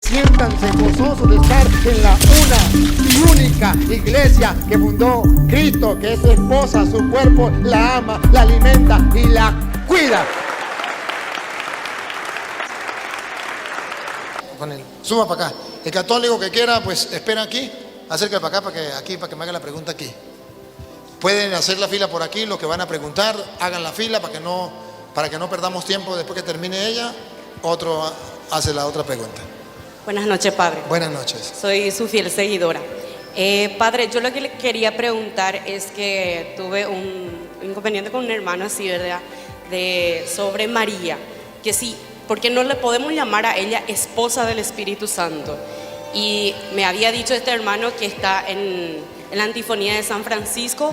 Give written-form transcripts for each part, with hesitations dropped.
Siéntanse gozosos de estar en la una y única iglesia que fundó Cristo, que es su esposa, su cuerpo, la ama, la alimenta y la cuida. Suma para acá. El católico que quiera, pues espera aquí. Acerca para acá para que me haga la pregunta aquí. Pueden hacer la fila por aquí, los que van a preguntar, hagan la fila para que no perdamos tiempo después que termine ella. Otro hace la otra pregunta. Buenas noches, padre. Buenas noches. Soy su fiel seguidora. Padre, yo lo que le quería preguntar es que tuve un inconveniente con un hermano así, ¿verdad? Sobre María, que sí, porque no le podemos llamar a ella esposa del Espíritu Santo. Y me había dicho este hermano que está en la antifonía de San Francisco,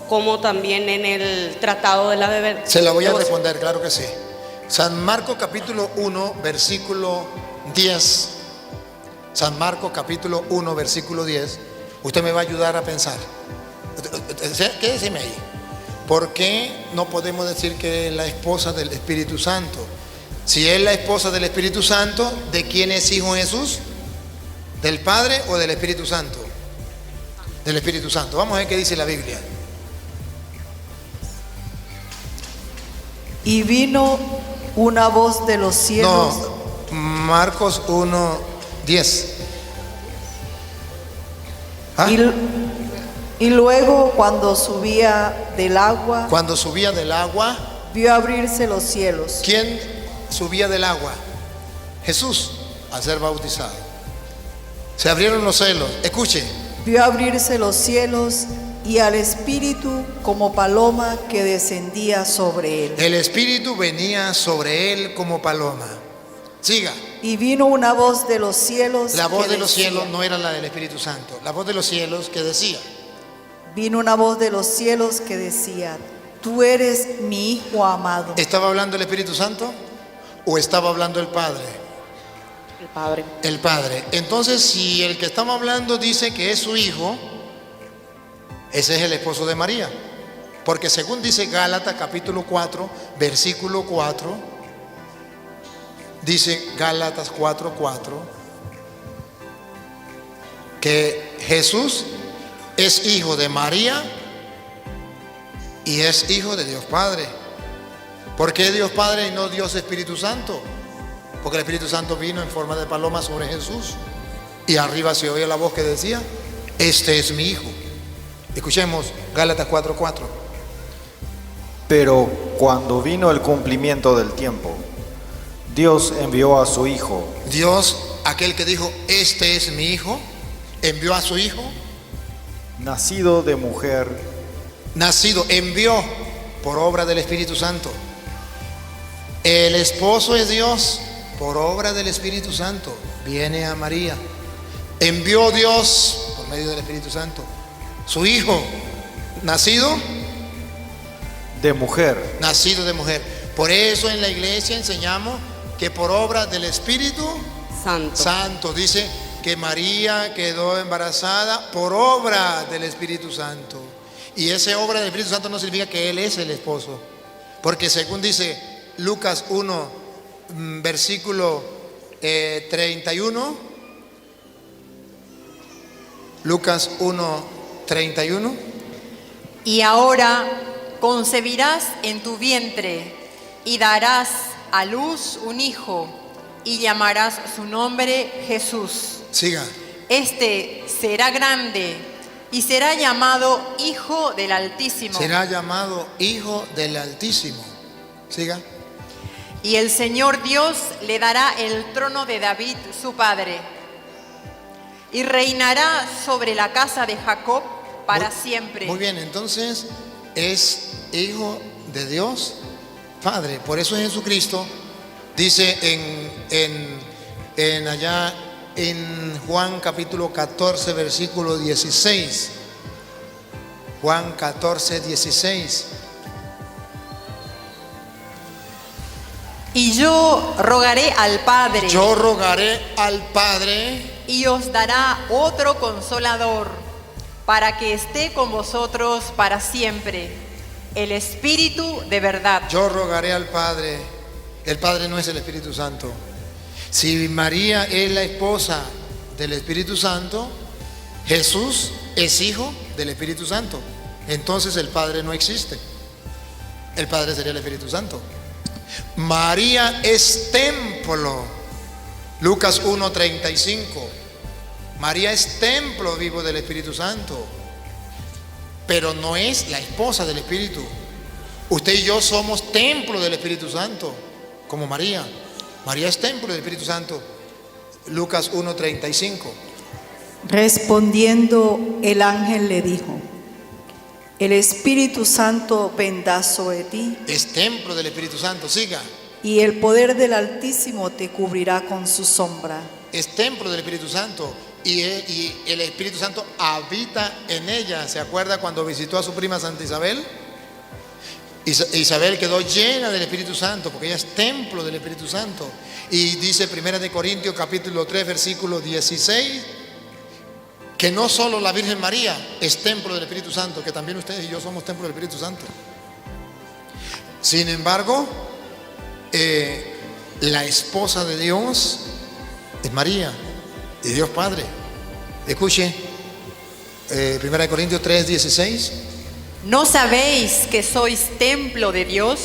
como también en el tratado de la bebé. Se la voy a responder, claro que sí. San Marcos capítulo 1, versículo 10. San Marcos capítulo 1, versículo 10. Usted me va a ayudar a pensar. Quédese ahí. ¿Por qué no podemos decir que es la esposa del Espíritu Santo? Si es la esposa del Espíritu Santo, ¿de quién es hijo Jesús? ¿Del Padre o del Espíritu Santo? Del Espíritu Santo. Vamos a ver qué dice la Biblia. Y vino una voz de los cielos. No, Marcos 1, 10. ¿Ah? Y luego cuando subía del agua, vio abrirse los cielos. ¿Quién subía del agua? Jesús, a ser bautizado. Se abrieron los cielos. Escuche. Vio abrirse los cielos y al Espíritu como paloma que descendía sobre él. El Espíritu venía sobre él como paloma. Siga. Y vino una voz de los cielos. La voz de los cielos no era la del Espíritu Santo. La voz de los cielos que decía. Vino una voz de los cielos que decía: tú eres mi Hijo amado. ¿Estaba hablando el Espíritu Santo o estaba hablando el Padre? El Padre. El Padre. Entonces, si el que estamos hablando dice que es su Hijo, ese es el esposo de María. Porque según dice Gálatas capítulo 4, versículo 4, dice Gálatas 4:4, que Jesús es hijo de María y es hijo de Dios Padre. ¿Por qué Dios Padre y no Dios Espíritu Santo? Porque el Espíritu Santo vino en forma de paloma sobre Jesús y arriba se oía la voz que decía: este es mi Hijo. Escuchemos Gálatas 4:4. Pero cuando vino el cumplimiento del tiempo, Dios envió a su Hijo. Dios, aquel que dijo: este es mi Hijo, envió a su Hijo. Nacido de mujer. Envió por obra del Espíritu Santo. El esposo es Dios por obra del Espíritu Santo. Viene a María. Envió Dios por medio del Espíritu Santo. Su Hijo, nacido de mujer. Nacido de mujer. Por eso en la iglesia enseñamos que por obra del Espíritu Santo. Dice que María quedó embarazada por obra del Espíritu Santo. Y esa obra del Espíritu Santo no significa que Él es el esposo. Porque según dice Lucas 1, versículo 31. Lucas 1, 31. Y ahora concebirás en tu vientre y darás a luz un hijo y llamarás su nombre Jesús. Siga. Este será grande y será llamado Hijo del Altísimo. Será llamado Hijo del Altísimo. Siga. Y el Señor Dios le dará el trono de David, su padre, y reinará sobre la casa de Jacob para siempre. Muy bien, entonces es Hijo de Dios Padre. Por eso Jesucristo dice allá en Juan capítulo 14, versículo 16. Juan 14, 16. Y yo rogaré al Padre. Yo rogaré al Padre. Y os dará otro consolador para que esté con vosotros para siempre, el Espíritu de verdad. Yo rogaré al Padre. El Padre no es el Espíritu Santo. Si María es la esposa del Espíritu Santo, Jesús es hijo del Espíritu Santo. Entonces el Padre no existe. El Padre sería el Espíritu Santo. María es templo. Lucas 1:35. María es templo vivo del Espíritu Santo, pero no es la esposa del Espíritu. Usted y yo somos templo del Espíritu Santo, como María. María es templo del Espíritu Santo. Lucas 1:35. Respondiendo, el ángel le dijo: el Espíritu Santo vendrá sobre ti, Es templo del Espíritu Santo. Siga. y el poder del Altísimo te cubrirá con su sombra. Es templo del Espíritu Santo. Y el Espíritu Santo habita en ella. ¿Se acuerda cuando visitó a su prima Santa Isabel? Isabel quedó llena del Espíritu Santo porque ella es templo del Espíritu Santo. Y dice 1 Corintios capítulo 3 versículo 16 que no solo la Virgen María es templo del Espíritu Santo, que también ustedes y yo somos templo del Espíritu Santo. Sin embargo, la esposa de Dios es María, de Dios Padre. Escuche, 1 Corintios 3, 16. ¿No sabéis que sois templo de Dios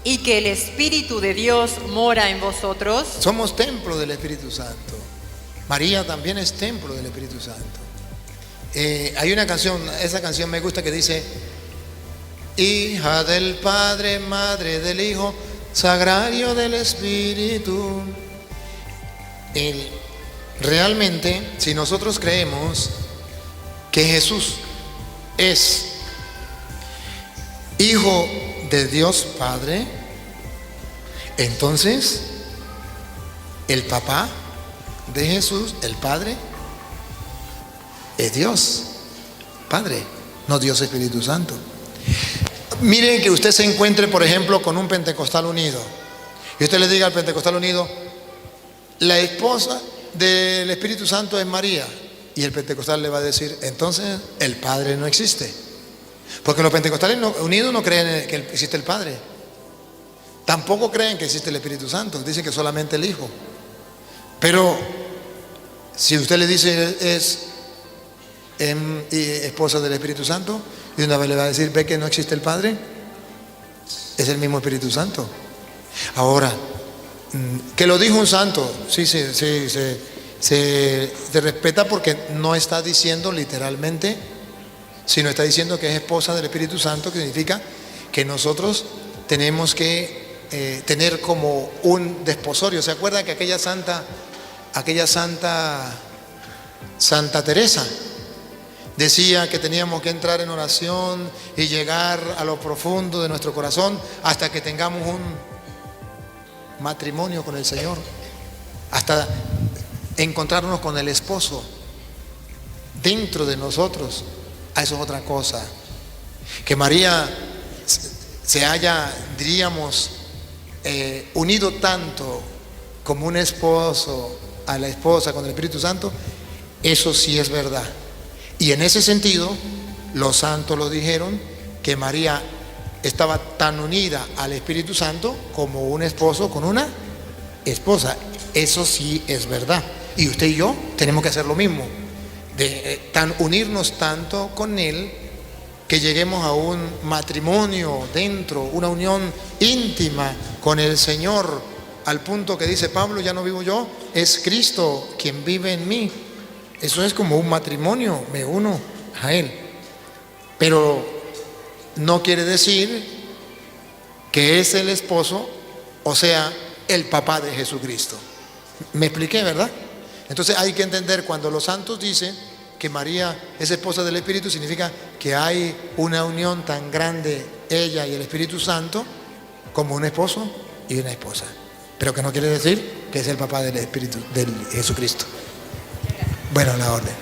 y que el Espíritu de Dios mora en vosotros? Somos templo del Espíritu Santo. María también es templo del Espíritu Santo. Hay una canción, esa canción me gusta, que dice: hija del Padre, madre del Hijo, sagrario del Espíritu. Realmente, si nosotros creemos que Jesús es Hijo de Dios Padre, entonces el papá de Jesús, el Padre, es Dios Padre, no Dios Espíritu Santo. Miren que usted se encuentre, por ejemplo, con un pentecostal unido y usted le diga al pentecostal unido: la esposa del Espíritu Santo es María, y el pentecostal le va a decir: entonces el Padre no existe. Porque los pentecostales unidos no creen que existe el Padre, tampoco creen que existe el Espíritu Santo, dicen que solamente el Hijo. Pero si usted le dice es esposa del Espíritu Santo, y una vez le va a decir: ve que no existe el Padre, es el mismo Espíritu Santo. Ahora, que lo dijo un santo, sí, se respeta, porque no está diciendo literalmente, sino está diciendo que es esposa del Espíritu Santo, que significa que nosotros tenemos que tener como un desposorio. ¿Se acuerda que aquella Santa Teresa decía que teníamos que entrar en oración y llegar a lo profundo de nuestro corazón hasta que tengamos un matrimonio con el Señor, hasta encontrarnos con el esposo dentro de nosotros? Eso es otra cosa. Que María se haya, diríamos, unido tanto como un esposo a la esposa con el Espíritu Santo, eso sí es verdad. Y en ese sentido, los santos lo dijeron, que María estaba tan unida al Espíritu Santo como un esposo con una esposa. Eso sí es verdad. Y usted y yo tenemos que hacer lo mismo, de unirnos tanto con Él que lleguemos a un matrimonio dentro, una unión íntima con el Señor, al punto que dice Pablo: ya no vivo yo, es Cristo quien vive en mí. Eso es como un matrimonio, me uno a Él. Pero no quiere decir que es el esposo, o sea, el papá de Jesucristo. Me expliqué, ¿verdad? Entonces hay que entender, cuando los santos dicen que María es esposa del Espíritu, significa que hay una unión tan grande, ella y el Espíritu Santo, como un esposo y una esposa. Pero que no quiere decir que es el papá del Espíritu, del Jesucristo. Bueno, la orden.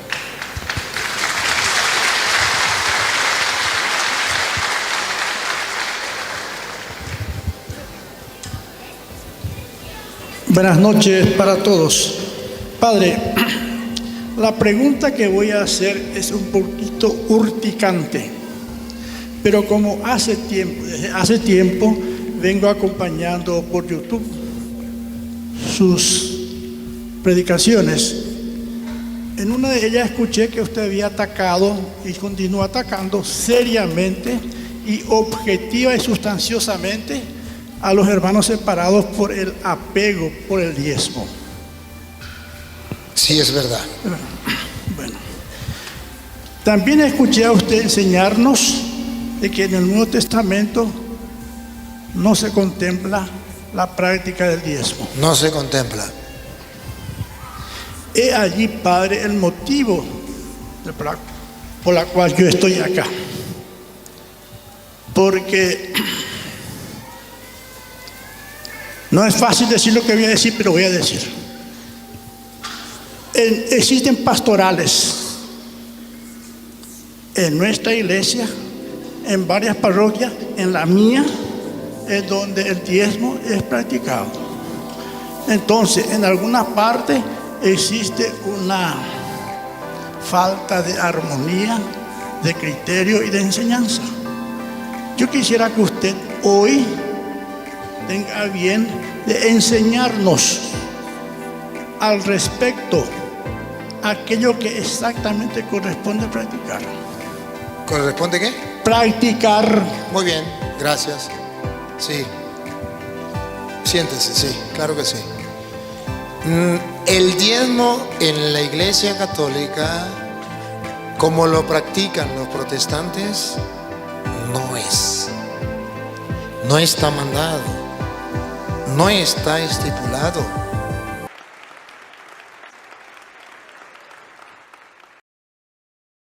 Buenas noches para todos. Padre, la pregunta que voy a hacer es un poquito urticante, pero como desde hace tiempo vengo acompañando por YouTube sus predicaciones. En una de ellas escuché que usted había atacado y continúa atacando seriamente y objetiva y sustanciosamente a los hermanos separados por el apego, por el diezmo. Sí, es verdad. Bueno, también escuché a usted enseñarnos de que en el Nuevo Testamento no se contempla la práctica del diezmo. No se contempla. He allí, Padre, el motivo por la cual yo estoy acá. Porque no es fácil decir lo que voy a decir, pero voy a decir. Existen pastorales en nuestra iglesia, en varias parroquias, en la mía, es donde el diezmo es practicado. Entonces, en alguna parte existe una falta de armonía, de criterio y de enseñanza. Yo quisiera que usted hoy tenga bien de enseñarnos al respecto aquello que exactamente corresponde practicar. ¿Corresponde qué? Practicar. Muy bien, gracias. Sí. Siéntese, sí, claro que sí. El diezmo en la Iglesia Católica, como lo practican los protestantes, no está mandado, no está estipulado.